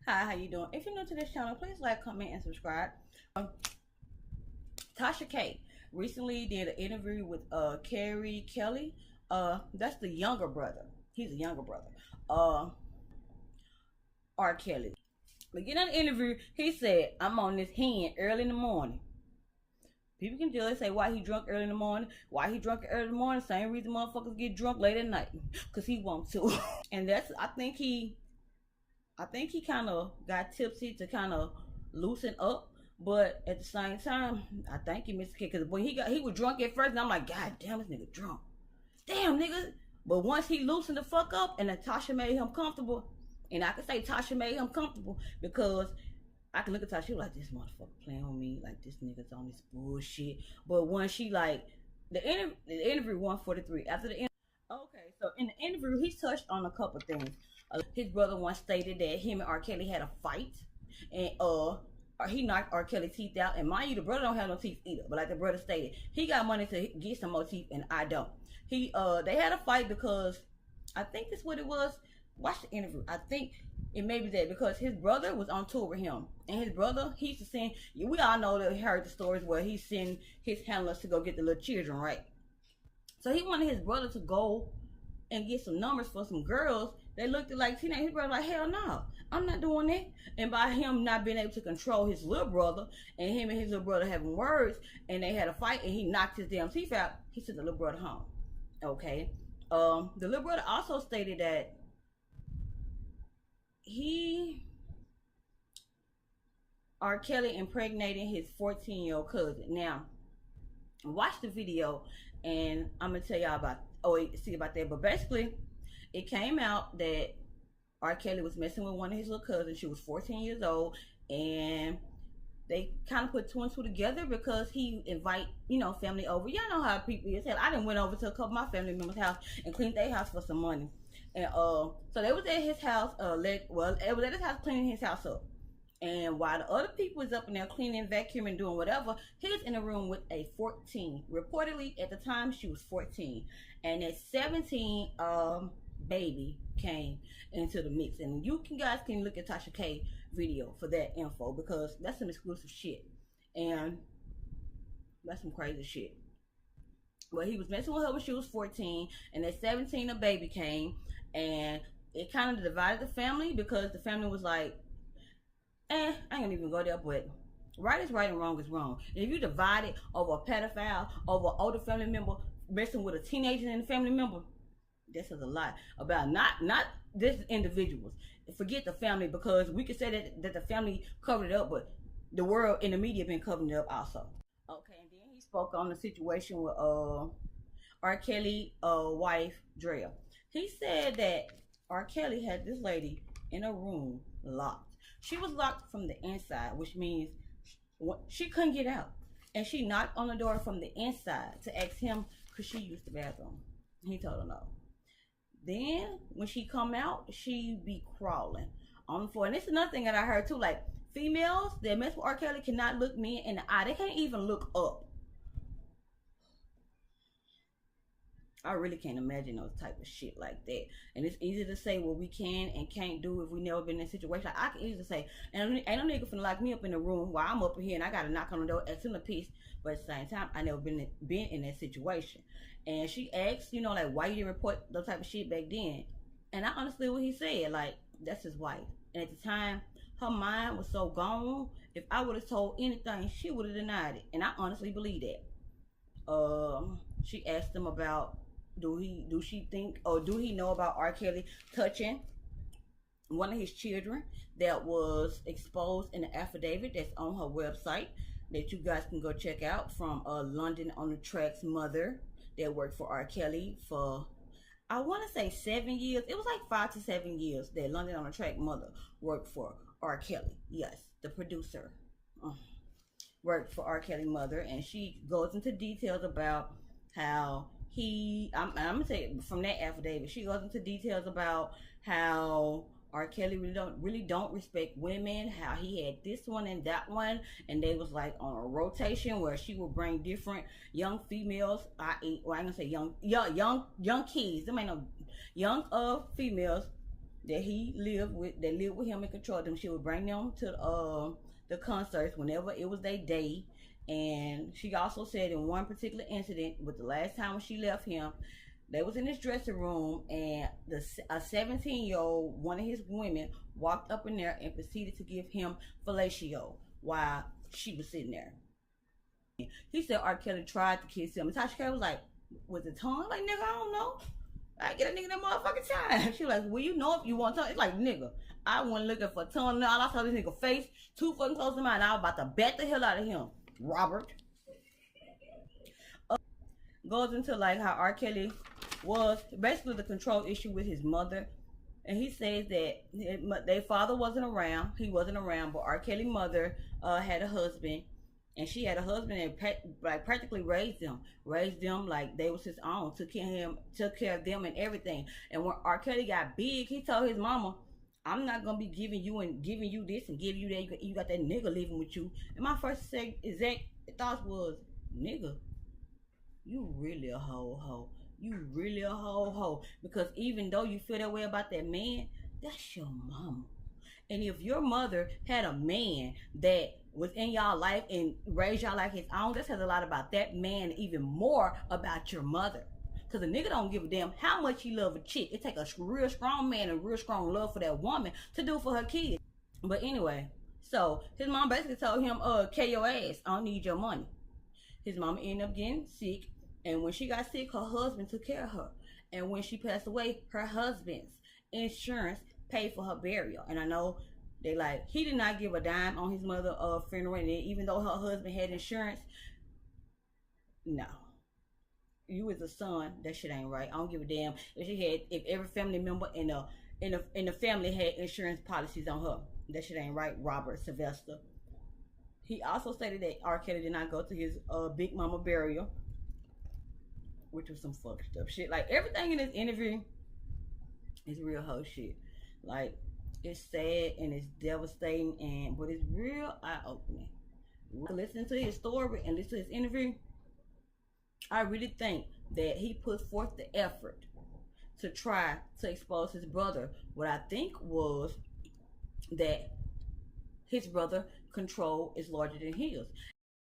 Hi, how you doing? If you're new to this channel, please like, comment, and subscribe. Tasha K recently did an interview with Carrie Kelly. That's the younger brother. He's a younger brother. R. Kelly. Beginning of the interview, he said, "I'm on this hen early in the morning." People can judge, say why he drunk early in the morning. Why he drunk early in the morning? Same reason motherfuckers get drunk late at night, cause he wants to. And that's I think he kind of got tipsy to kind of loosen up, but at the same time, I think he missed a kick. Cause when he was drunk at first, and I'm like, God damn, this nigga drunk. Damn, nigga. But once he loosened the fuck up, and then Tasha made him comfortable, and I can say Tasha made him comfortable because I can look at Tasha like, this motherfucker playing on me, like this nigga's on this bullshit. But when she like the interview 143 after the interview. Okay, so in the interview, he touched on a couple things. His brother once stated that him and R. Kelly had a fight, and he knocked R. Kelly's teeth out. And mind you, the brother don't have no teeth either. But like the brother stated, he got money to get some more teeth, and I don't. They had a fight because I think that's what it was. Watch the interview. I think it may be that because his brother was on tour with him, and his brother, he used to send. We all know that he heard the stories where he sent his handlers to go get the little children, right? So he wanted his brother to go and get some numbers for some girls. They looked at like teenage. His brother like, hell no, I'm not doing that. And by him not being able to control his little brother, and him and his little brother having words, and they had a fight, and he knocked his damn teeth out, he sent the little brother home. Okay. The little brother also stated that R. Kelly impregnating his 14-year-old cousin. Now, watch the video, and I'm gonna tell y'all about that. But basically, it came out that R. Kelly was messing with one of his little cousins. She was 14 years old, and they kind of put two and two together because he invite family over. Y'all know how people is. Hell, I done went over to a couple of my family members' house and cleaned their house for some money, and so they was at his house. It was at his house cleaning his house up. And while the other people was up in there cleaning, vacuuming, doing whatever, he was in a room with a 14. Reportedly, at the time, she was 14. And at 17, baby came into the mix. And guys can look at Tasha K video for that info because that's some exclusive shit. And that's some crazy shit. Well, he was messing with her when she was 14. And at 17, a baby came. And it kind of divided the family because the family was like, I ain't gonna even go there, but right is right and wrong is wrong. And if you divide it over a pedophile, over an older family member messing with a teenager and a family member, this is a lot about not this individuals. Forget the family because we could say that the family covered it up, but the world and the media been covering it up also. Okay, and then he spoke on the situation with R. Kelly wife Drea. He said that R. Kelly had this lady in a room locked. She was locked from the inside, which means she couldn't get out. And she knocked on the door from the inside to ask him, could she use the bathroom? He told her no. Then, when she come out, she be crawling on the floor. And this is another thing that I heard too. Like, females that mess with R. Kelly cannot look men in the eye. They can't even look up. I really can't imagine those type of shit like that. And it's easy to say what we can and can't do if we never been in a situation. Like, I can easily say, and ain't no nigga finna lock me up in the room while I'm up in here and I gotta knock on the door, ask him a piece. But at the same time, I never been in that situation. And she asked, like, why you didn't report those type of shit back then? And I understood what he said. Like, that's his wife. And at the time, her mind was so gone. If I would have told anything, she would have denied it. And I honestly believe that. She asked him about, do he know about R. Kelly touching one of his children that was exposed in the affidavit that's on her website that you guys can go check out from London on the Track's mother that worked for R. Kelly for, I want to say 7 years. It was like 5 to 7 years that London on the Track mother worked for R. Kelly. Yes, the producer worked for R. Kelly mother, and she goes into details about how I'm gonna say from that affidavit, she goes into details about how R. Kelly really don't respect women, how he had this one and that one, and they was like on a rotation where she would bring different young females. I'm gonna say young kids. Them ain't no young females that he lived with, that lived with him and controlled them. She would bring them to the concerts whenever it was their day. And she also said in one particular incident, with the last time when she left him, they was in this dressing room, and a 17-year-old, one of his women, walked up in there and proceeded to give him fellatio while she was sitting there. He said R. Kelly tried to kiss him, and Tasha K was like, "Was it tongue?" Like, nigga, I don't know. I get a nigga that motherfucking time. She was like, "Well, you know if you want tongue." It's like, nigga, I wasn't looking for tongue. All I saw this nigga face too fucking close to mine. I was about to bat the hell out of him. Robert goes into like how R. Kelly was basically the control issue with his mother, and he says that their father wasn't around. He wasn't around, but R. Kelly's mother had a husband, and she had a husband and like practically raised them like they was his own. Took care of them and everything. And when R. Kelly got big, he told his mama, "I'm not gonna be giving you this and giving you that. You got that nigga living with you." And my first exact thoughts was, nigga, you really a hoe. You really a hoe. Because even though you feel that way about that man, that's your mama. And if your mother had a man that was in y'all life and raised y'all like his own, that says a lot about that man, even more about your mother. Because a nigga don't give a damn how much he love a chick. It take a real strong man and real strong love for that woman to do for her kids. But anyway, so his mom basically told him, "K your ass. I don't need your money." His mama ended up getting sick, and when she got sick, her husband took care of her. And when she passed away, her husband's insurance paid for her burial. And I know they like, he did not give a dime on his mother's funeral, and even though her husband had insurance, no. You as a son, that shit ain't right. I don't give a damn if every family member in the family had insurance policies on her. That shit ain't right, Robert Sylvester. He also stated that R. Kelly did not go to his Big Mama burial, which was some fucked up shit. Like, everything in this interview is real hoe shit. Like, it's sad and it's devastating, but it's real eye-opening. Listen to his story and listen to his interview, I really think that he put forth the effort to try to expose his brother. What I think was that his brother control is larger than his.